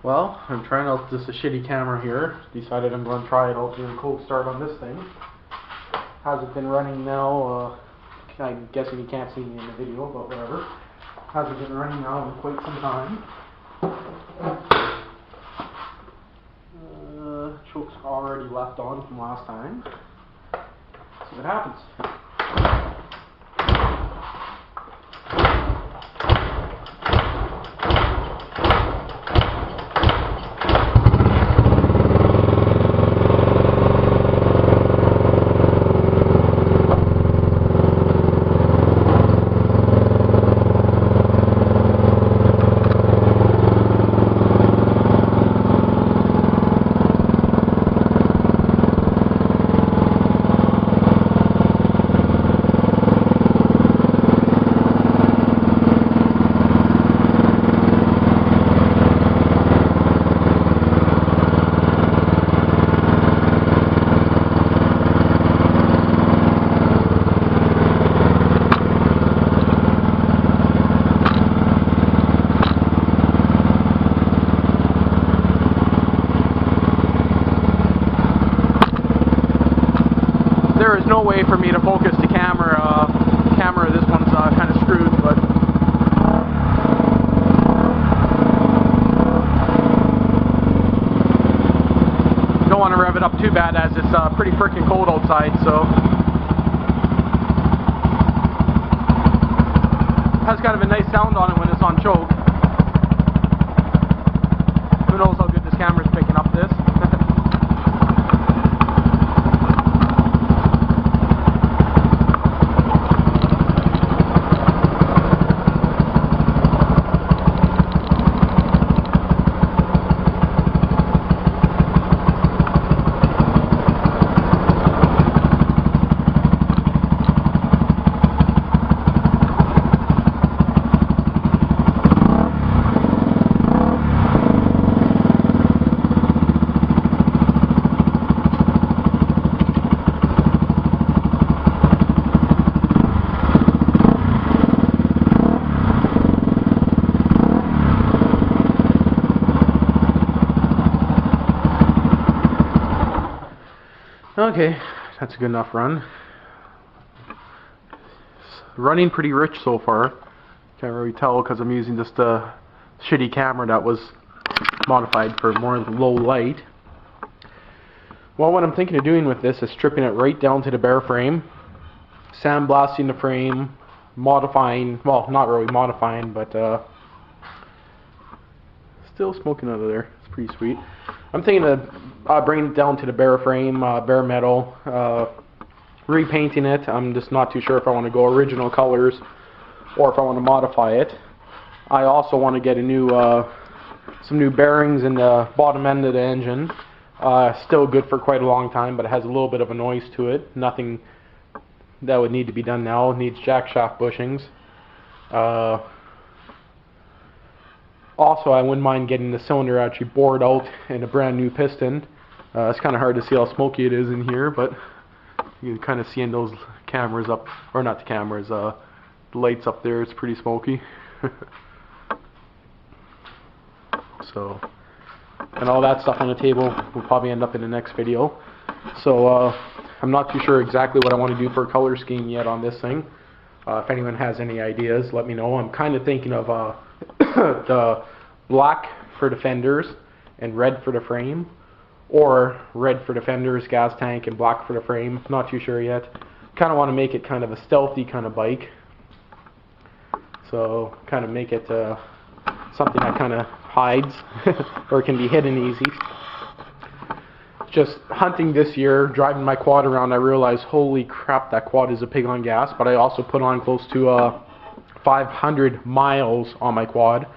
Well, I'm trying out just a shitty camera here. Decided I'm going to try it out doing a cold start on this thing. Hasn't been running now, I'm guessing you can't see me in the video, but whatever. Hasn't been running now in quite some time. Choke's already left on from last time. See what happens. There is no way for me to focus the camera. This one's kind of screwed, but don't want to rev it up too bad as it's pretty freaking cold outside. So has kind of a nice sound on it when it's on choke. Who knows how good this camera's picking up this. Okay, that's a good enough run. Running pretty rich so far. Can't really tell because I'm using just a shitty camera that was modified for more low light. Well, what I'm thinking of doing with this is stripping it right down to the bare frame, sandblasting the frame, modifying, well, not really modifying, but still smoking out of there. It's pretty sweet. I'm thinking of bringing it down to the bare frame, bare metal, repainting it. I'm just not too sure if I want to go original colors or if I want to modify it. I also want to get a new, some new bearings in the bottom end of the engine. Still good for quite a long time, but it has a little bit of a noise to it. Nothing that would need to be done now. It needs jack shaft bushings. Also, I wouldn't mind getting the cylinder actually bored out and a brand new piston. It's kind of hard to see how smoky it is in here, but you can kind of see in those cameras up, or not the cameras, the lights up there, it's pretty smoky. So, and all that stuff on the table will probably end up in the next video. So, I'm not too sure exactly what I want to do for a color scheme yet on this thing. If anyone has any ideas, let me know. I'm kind of thinking of the black for the fenders and red for the frame, or red for the fenders, gas tank, and black for the frame. Not too sure yet. Kind of want to make it kind of a stealthy kind of bike, so kind of make it something that kind of hides or can be hidden easy. Just hunting this year, driving my quad around, I realized, holy crap, that quad is a pig on gas. But I also put on close to 500 miles on my quad.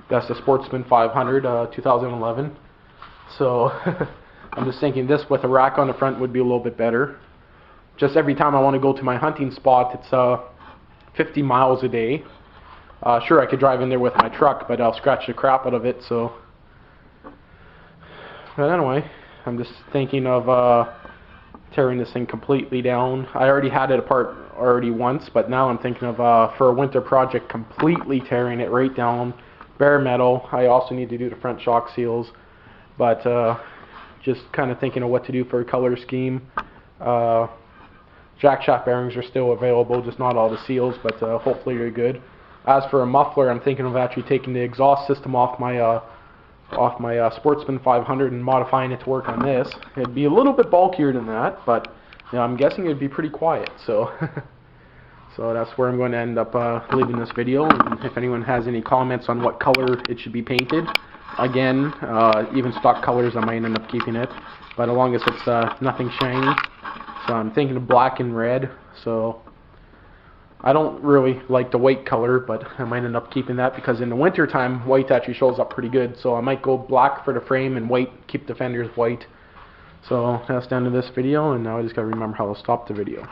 That's the Sportsman 500, 2011. So I'm just thinking this with a rack on the front would be a little bit better. Just every time I want to go to my hunting spot, it's 50 miles a day. Sure, I could drive in there with my truck, but I'll scratch the crap out of it. So, but anyway, I'm just thinking of tearing this thing completely down. I already had it apart once, but now I'm thinking of for a winter project completely tearing it right down, bare metal. I also need to do the front shock seals, but just kind of thinking of what to do for a color scheme. Jack shaft bearings are still available, just not all the seals, but hopefully they're good. As for a muffler, I'm thinking of actually taking the exhaust system off my Sportsman 500 and modifying it to work on this. It'd be a little bit bulkier than that, but you know, I'm guessing it'd be pretty quiet. So, so that's where I'm going to end up leaving this video. And if anyone has any comments on what color it should be painted, again, even stock colors, I might end up keeping it. But as long as it's nothing shiny. So I'm thinking of black and red. So I don't really like the white color, but I might end up keeping that because in the winter time, white actually shows up pretty good. So I might go black for the frame and white, keep the fenders white. So that's the end of this video, and now I just gotta remember how to stop the video.